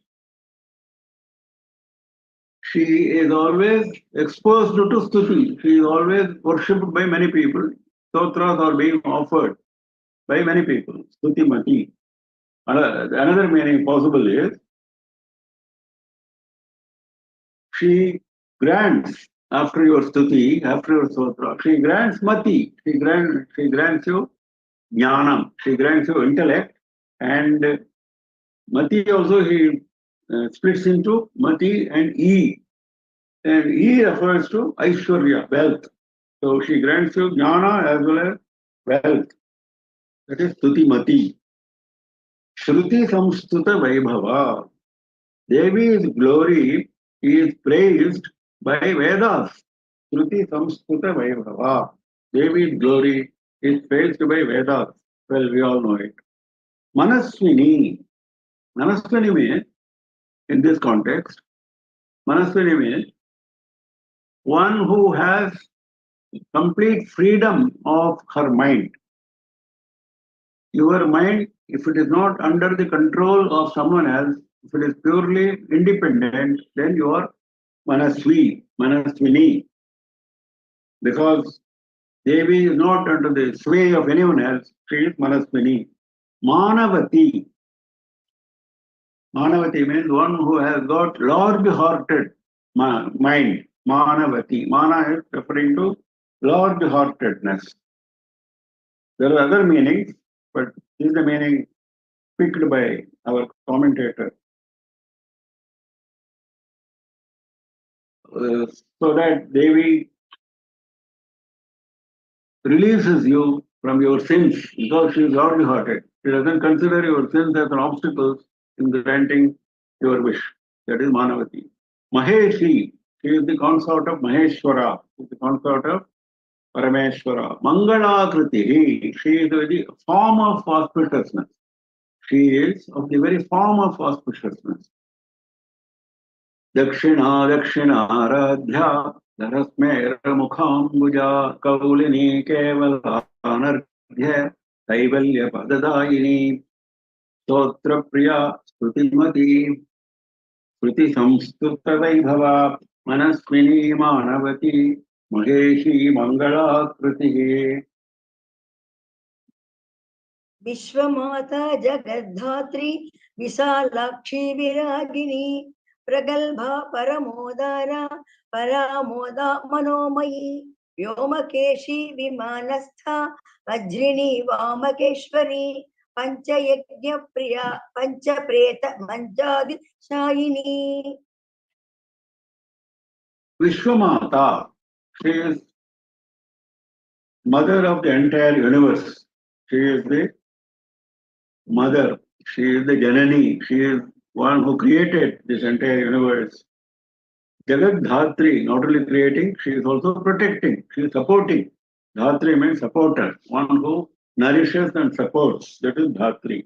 she is always exposed to Stuti. She is always worshipped by many people. Stotras are being offered by many people. Stutimati. Another meaning possible is she grants after your stuti, after your stotra, she grants mati, she grants you jnanam, she grants you intellect, and mati also he splits into mati and E refers to aishwarya, wealth. So she grants you jnana as well as wealth. That is stuti mati. Shruti samstuta vaibhava. Devi's glory is praised by Vedas. Shruti Samskrita Vaibhava. Devi's glory is praised by Vedas. Well, we all know it. Manaswini. Manaswini means, in this context, Manaswini means one who has complete freedom of her mind. Your mind, if it is not under the control of someone else, if it is purely independent, then you are Manaswi, Manaswini. Because Devi is not under the sway of anyone else, she is Manaswini. Manavati. Manavati means one who has got large-hearted mind. Manavati. Mana is referring to large-heartedness. There are other meanings, but this is the meaning picked by our commentator. So that Devi releases you from your sins because she is large-hearted. She doesn't consider your sins as an obstacle in granting your wish. That is Manavati. Maheshi, she is the consort of Maheshwara, she is the consort of Parameshwara. Mangalakriti, she is the form of auspiciousness. She is of the very form of auspiciousness. Dakshina, Dakshina, Aradhya, Dharasmer Mukhambuja, Kaulini, Kevala, Anarghya, Kaivalya Padadayini, Stotra Priya, Stutimati, Shruti Samstuta Vaibhava, Manaswini, Manavati, Maheshi, Mangalakriti. Vishwamata Jagadhatri Visalakshi Viragini Pragalbha Paramodara Paramoda Manomayi Vyomakeshi Vimanastha Vajrini Vamakeshwari Panchayagya Priya Panchapreta Manjadi Shayini. Vishwamata, she is mother of the entire universe. She is the mother. She is the Janani. She is one who created this entire universe. Jagadguru, not only creating, she is also protecting. She is supporting. Dhatri means supporter, one who nourishes and supports. That is Dhatri.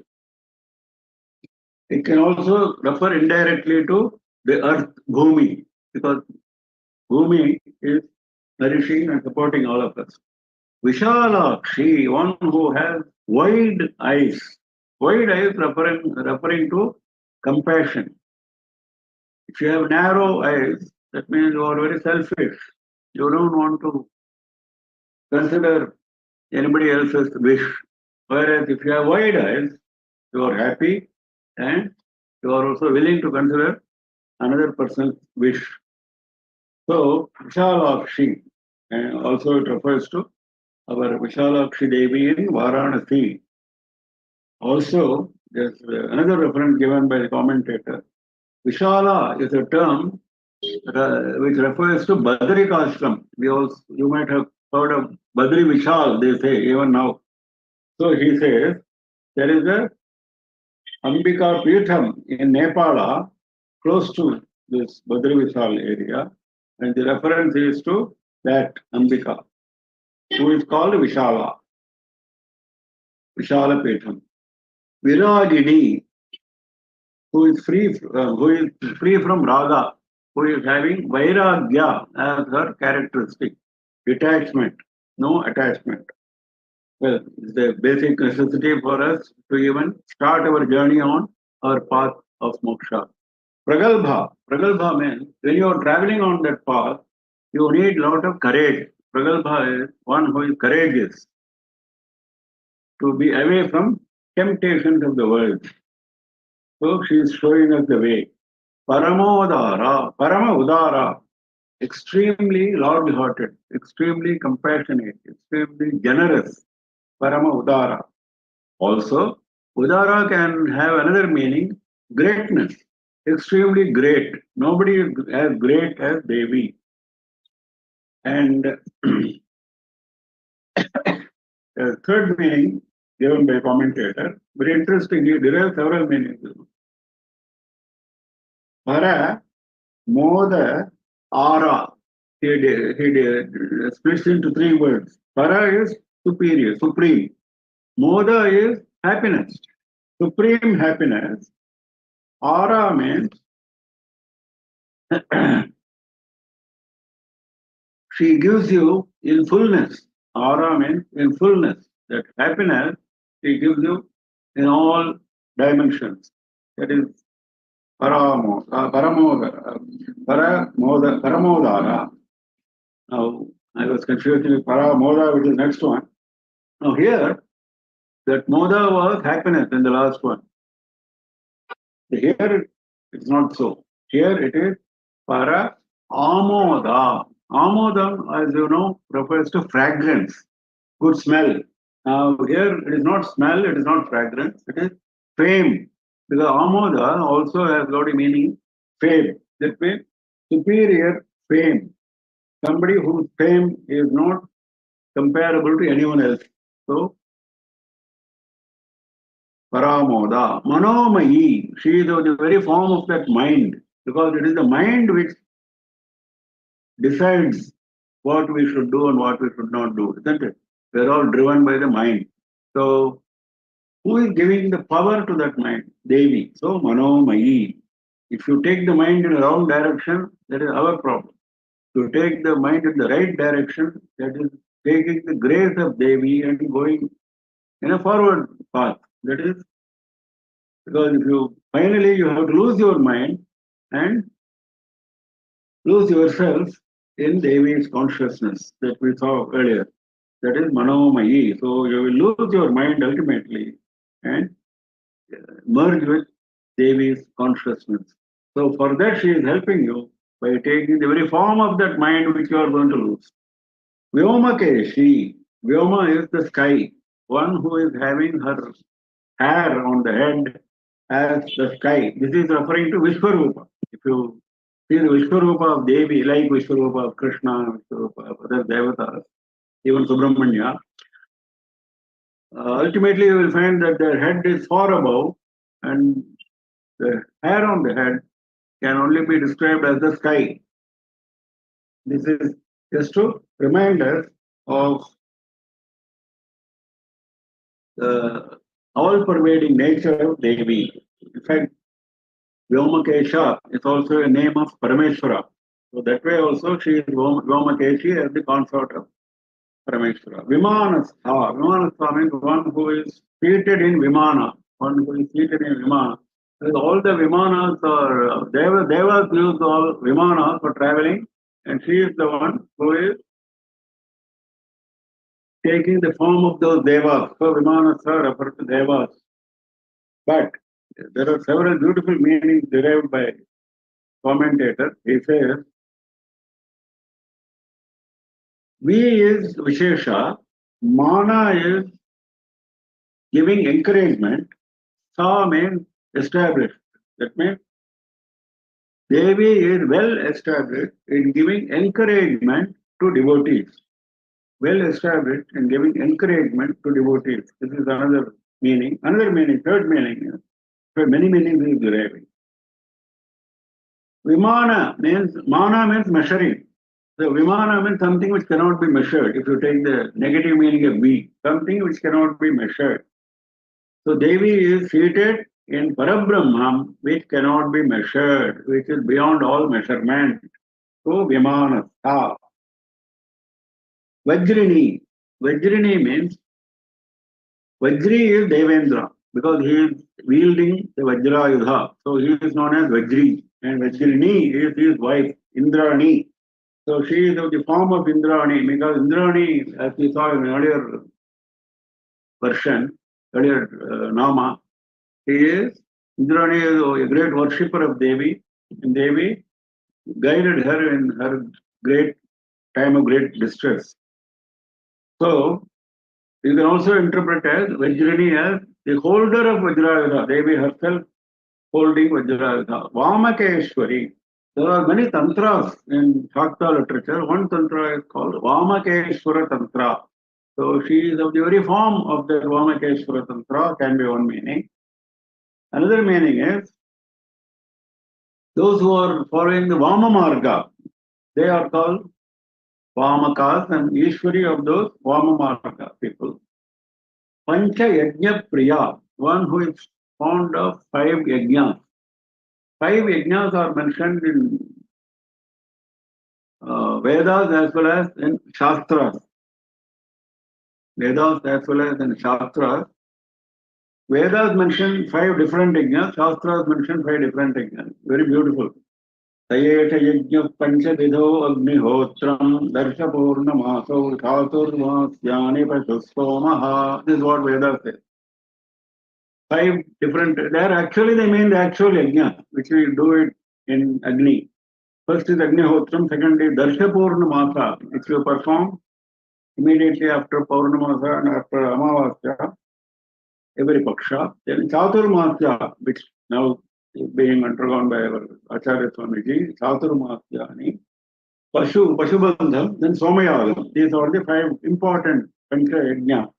It can also refer indirectly to the earth, Bhumi, because Bhumi is nourishing and supporting all of us. Vishalakshi, one who has wide eyes. Wide eyes referring to compassion. If you have narrow eyes, that means you are very selfish. You don't want to consider anybody else's wish. Whereas if you have wide eyes, you are happy and you are also willing to consider another person's wish. So, Vishalakshi, and also it refers to our Vishalakshi Devi in Varanasi. Also, there's another reference given by the commentator. Vishala is a term which refers to Badrik Ashram. You might have heard of Badri Vishal, they say, even now. So he says, there is a Ambika Peetham in Nepal, close to this Badri Vishal area, and the reference is to that Ambika, who is called Vishala, Vishala Peetham. Viragini, who is free from raga, who is having vairagya as her characteristic, detachment, no attachment. Well, it's the basic necessity for us to even start our journey on our path of moksha. Pragalbha means when you are traveling on that path, you need a lot of courage. Pragalbha is one who is courageous to be away from temptations of the world. So she is showing us the way. Parama Udara, extremely large-hearted, extremely compassionate, extremely generous. Parama Udara. Also, Udara can have another meaning, greatness, extremely great. Nobody is as great as Devi. And third meaning given by commentator, very interesting, there are several meanings. Para, Moda, Ara. He splits into three words. Para is superior, supreme. Moda is happiness, supreme happiness. Ara means she gives you in fullness. Ara means in fullness. That happiness she gives you in all dimensions. That is paramodara. Now, I was confused with paramoda, which is the next one. Now, here, that moda was happiness in the last one. Here, it's not so. Here, it is para amoda. Amodam, as you know, refers to fragrance, good smell. Now, here, it is not smell, it is not fragrance, it is fame. Because amoda also has got a meaning, fame. That means superior fame. Somebody whose fame is not comparable to anyone else. So, Paramoda, Manomiyi, she is the very form of that mind, because it is the mind which decides what we should do and what we should not do, isn't it? We are all driven by the mind. So, who is giving the power to that mind? Devi. So, Manomiyi. If you take the mind in the wrong direction, that is our problem. To take the mind in the right direction, that is taking the grace of Devi and going in a forward path. That is, because if you finally you have to lose your mind and lose yourself in Devi's consciousness that we saw earlier. That is Manomiyi. So you will lose your mind ultimately and merge with Devi's consciousness. So for that she is helping you by taking the very form of that mind which you are going to lose. Vyomakeshi. Vyoma is the sky. One who is having her hair on the head as the sky. This is referring to Vishwarupa. If you see the Vishwarupa of Devi, like Vishwarupa of Krishna, Vishwarupa of other devatas, even Subramanya, ultimately you will find that their head is far above and the hair on the head can only be described as the sky. This is just to remind us of the all-pervading nature of Devi. In fact, Vyomakesha is also a name of Parameshwara. So that way also she is Vyomakeshi as the consort of Parameshwara. Vimanastha. Vimanastha means one who is seated in Vimana. One who is seated in Vimana. Because all the Vimanas are, Devas use all Vimanas for traveling, and she is the one who is taking the form of those Devas. So Vimanastha refers to Devas. But there are several beautiful meanings derived by commentator. He says, V is Vishesha, Mana is giving encouragement, Sa means established. That means Devi is well established in giving encouragement to devotees. Well established in giving encouragement to devotees. This is another meaning. Another meaning, third meaning is, there are many meanings he is deriving. Vimana means, Mana means measuring. So Vimana means something which cannot be measured. If you take the negative meaning of V, something which cannot be measured. So Devi is seated in Parabrahman, which cannot be measured, which is beyond all measurement. So Vimanastha. Vajrini. Vajrini means, Vajri is Devendra, because he is wielding the Vajrayudha. So he is known as Vajri. And Vajrini is his wife, Indrani. So she is of the form of Indrani, because Indrani, as we saw in an earlier version, earlier Nama, he is, Indrani is a great worshipper of Devi, and Devi guided her in her great time of great distress. So you can also interpret as Vajrini as the holder of Vajrayudha, Devi herself holding Vajrayudha. Vamakeshwari. There are many tantras in Shakta literature. One tantra is called Vamakeshwara Tantra. So she is of the very form of the Vamakeshwara Tantra, can be one meaning. Another meaning is those who are following the Vama Marga, they are called Vamakas and Ishwari of those Vamamarga people. Pancha Yajna Priya, one who is fond of 5 yajnas. 5 yajnas are mentioned in Vedas as well as in Shastras. Vedas as well as in Shastras. Vedas mention 5 different yajnas, Shastras mention 5 different yajnas. Very beautiful. Sayeta yajna panchavidho agnihotram darshapurnamaso chaturmasyani pashustomaha. This is what Vedas says. 5 different, they mean the actual yajna, which we do it in Agni. First is Agnihotram, second is Darshapurnamasa, which we perform immediately after Purnamasa and after Amavasya, every Paksha. Then Chaturmasya, which now is being undergone by our Acharya Swamiji, Chaturmasyani, Pashubandham, then Somayagam. These are the 5 important Pancha Yajna.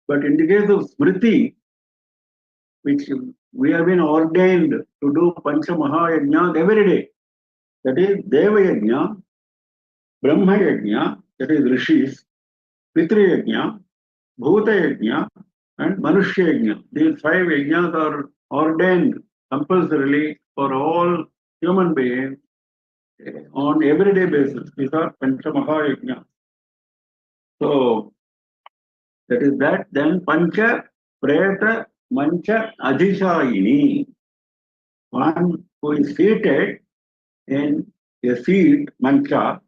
But in the case of Smriti, which we have been ordained to do Pancha Mahayajna every day. That is Deva Yajna, Brahma Yajna, that is Rishis, Pitri Yajna, Bhuta Yajna, and Manushya Yajna. These 5 yajnas are ordained compulsorily for all human beings on everyday basis. These are Pancha Mahayajna. So that is that. Then Pancha Preta Mancha Adhishayini, one who is seated in a seat, mancha,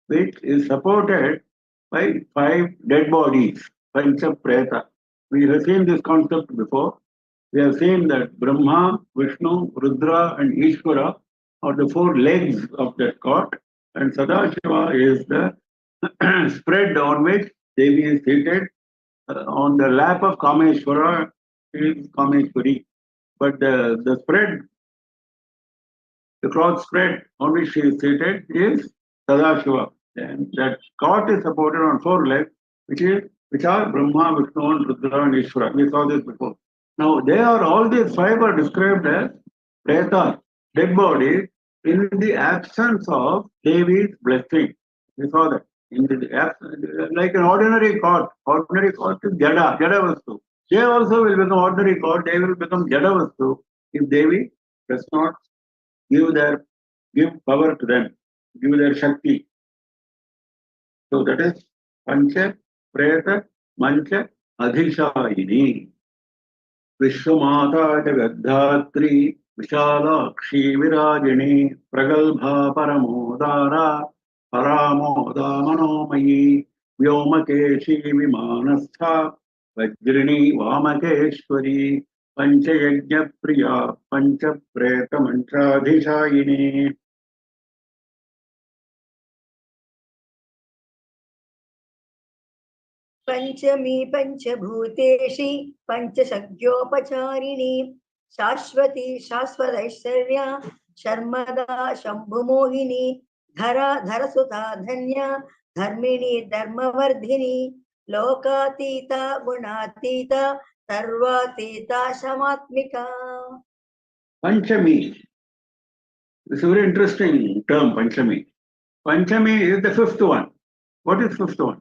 which is supported by 5 dead bodies, Pancha Preta. We have seen this concept before. We have seen that Brahma, Vishnu, Rudra, and Ishvara are the 4 legs of that cot, and Sadashiva is the spread on which Devi is seated. On the lap of Kameshwara is Kameshwari. But the spread, the cloth spread on which she is seated is Sadashiva. And that cot is supported on 4 legs, which are Brahma, Vishnu, and Rudra, and Ishvara. We saw this before. Now, all these 5 are described as Preta, dead bodies, in the absence of Devi's blessing. We saw that. In the absence, like an ordinary cot is Jada Vastu. They also will become ordinary cot, they will become Jada Vastu if Devi does not give power to them, give their Shakti. So that is Pancha, Preta, Mancha, Adhishayini. Vishwamata Jagadguru, Vishalakshi Virajini, Pragalbha Paramodara, Paramoda Manomayi, Vyomakeshi Vimanastha, Vajrini Vamakeshwari, Panchayajna Priya, Pancha Preta Manchadhishayini. पंचमी पंचभूतेषि पंचशक्योपचारिणी शाश्वती शाश्वतैश्वर्या शर्मदा शंभुमोहिनी धरा धरसुता धन्या धर्मिणी धर्मवर्धिनी लोकातीता गुणातीता सर्वातीता शमात्मिका. Panchami. It's a very interesting term, Panchami. Panchami is the 5th one. What is 5th one?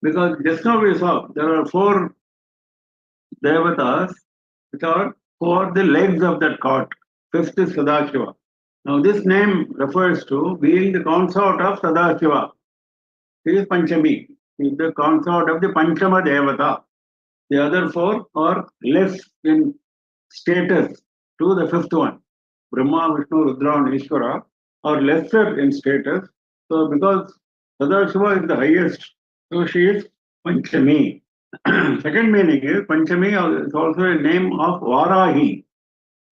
Because just now we saw there are 4 devatas which are 4 the legs of that cot. 5th is Sadashiva. Now this name refers to being the consort of Sadashiva. He is Panchami. He is the consort of the Panchama Devata. The other 4 are less in status to the 5th one. Brahma, Vishnu, Rudra, and Ishvara are lesser in status. So because Sadashiva is the highest, so she is Panchami. Second meaning is Panchami is also a name of Varahi.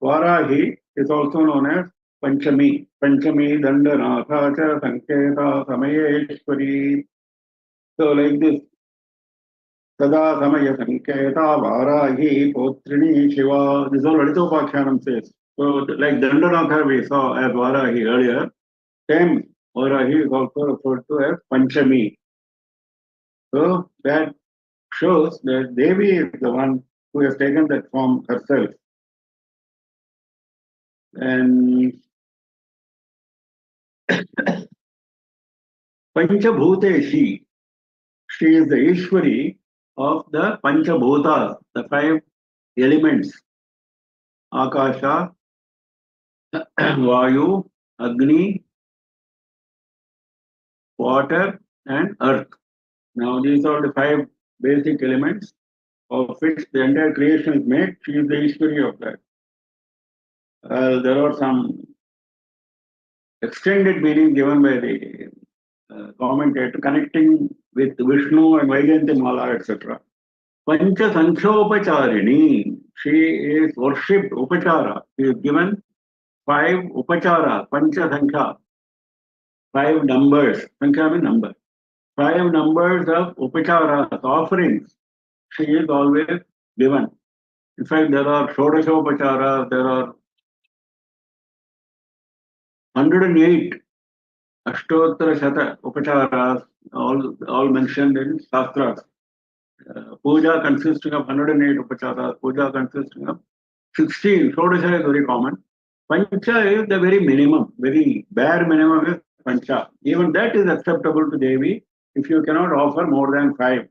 Varahi is also known as Panchami. Panchami Dandanatha cha Sanketa Samayeshwari. So like this. Sada Samaya Sanketa Varahi Potrini Shiva. This is all Laditopakyanam says. So like Dandanatha we saw as Varahi earlier. Same Varahi is also referred to as Panchami. So that shows that Devi is the one who has taken that form herself. And Panchabhuteshi. She is the Ishwari of the Panchabhutas, the 5 elements. Akasha, Vayu, Agni, water and earth. Now these are the 5 basic elements of which the entire creation is made. She is the Ishwari of that. There are some extended meaning given by the commentator connecting with Vishnu and Vaijantimala, etc. Pancha Sankshopacharini. She is worshipped, Upachara. She is given 5 Upachara, Pancha Sankhya, 5 numbers. Sankhya means number. 5 numbers of Upacharas, offerings. She is always given. In fact, there are Shodashopacharas, there are 108 Ashtottara Shata Upacharas, all mentioned in Shastras. Puja consisting of 108 Upacharas, Puja consisting of 16. Shodasha is very common. Pancha is the very minimum, very bare minimum is Pancha. Even that is acceptable to Devi if you cannot offer more than 5.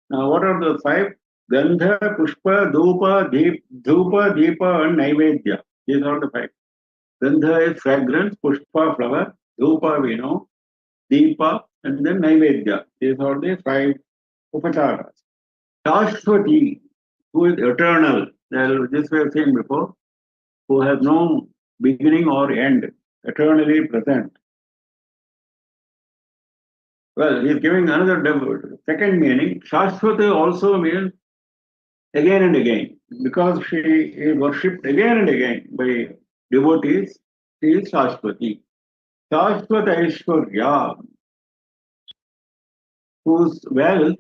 Now, what are the 5? Gandha, Pushpa, Dhupa, Deepa, and Naivedya. These are the 5. Gandha is fragrance, Pushpa, flower, Dhupa, we know, Deepa, and then Naivedya. These are the 5 Upacharas. Shashwati, who is eternal, this we have seen before, who has no beginning or end, eternally present. Well, he is giving another second meaning. Shashwati also means again and again, because she is worshipped again and again by devotees. She is Shashwati. Shashwata Aishwarya, whose wealth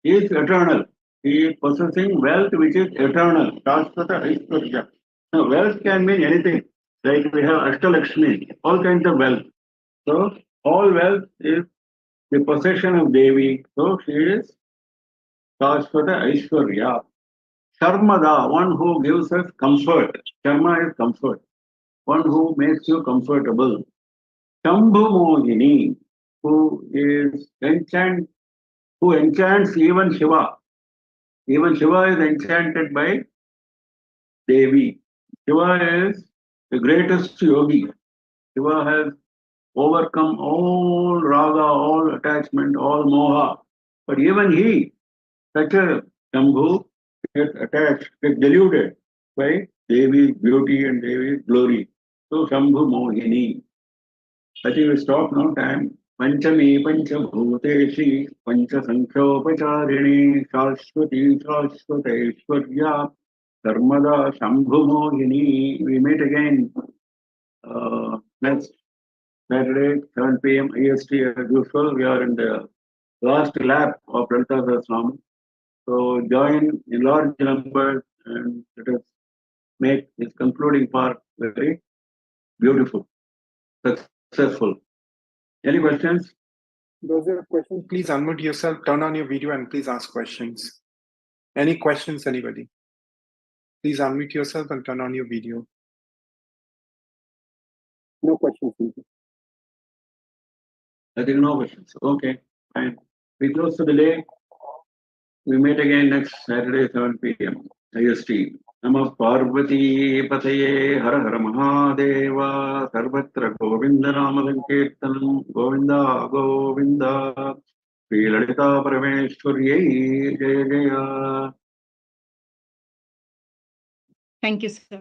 is eternal. He is possessing wealth which is eternal. Shashwata Aishwarya. Now, wealth can mean anything. Like we have Ashtalakshmi, all kinds of wealth. So, all wealth is the possession of Devi. So, she is Shashwata Aishwarya. Sharmada, one who gives us comfort. Sharma is comfort. One who makes you comfortable. Shambhu Mohini, who enchants even Shiva. Even Shiva is enchanted by Devi. Shiva is the greatest yogi. Shiva has overcome all raga, all attachment, all moha. But even he, such a Shambhu, gets attached, gets deluded by Devi's beauty and Devi's glory. So Shambhu Mohini. I think we stop now. Time. Panchami Panchabhuteshi Pancha Sankhyopacharini Shashwati Shashwateshwarya Karmada Shambhu Mohini. We meet again next Saturday, 7 p.m. EST as usual. We are in the last lap of LALITHA SAHASRANAMA. So join in large numbers and let us make this concluding part very beautiful, successful. Any questions? Those are questions. Please unmute yourself, turn on your video, and please ask questions. Any questions, anybody? Please unmute yourself and turn on your video. No questions, please. I think no questions. Okay, fine. We close for the day. We meet again next Saturday, 7 p.m. IST. Namah Parvati Pataye Hara Hara Mahadeva Sarvatra Govinda Nama Sankirtanam Govinda Govinda Sri Lalita Parameshwarye Jaya Jaya. Thank you, sir.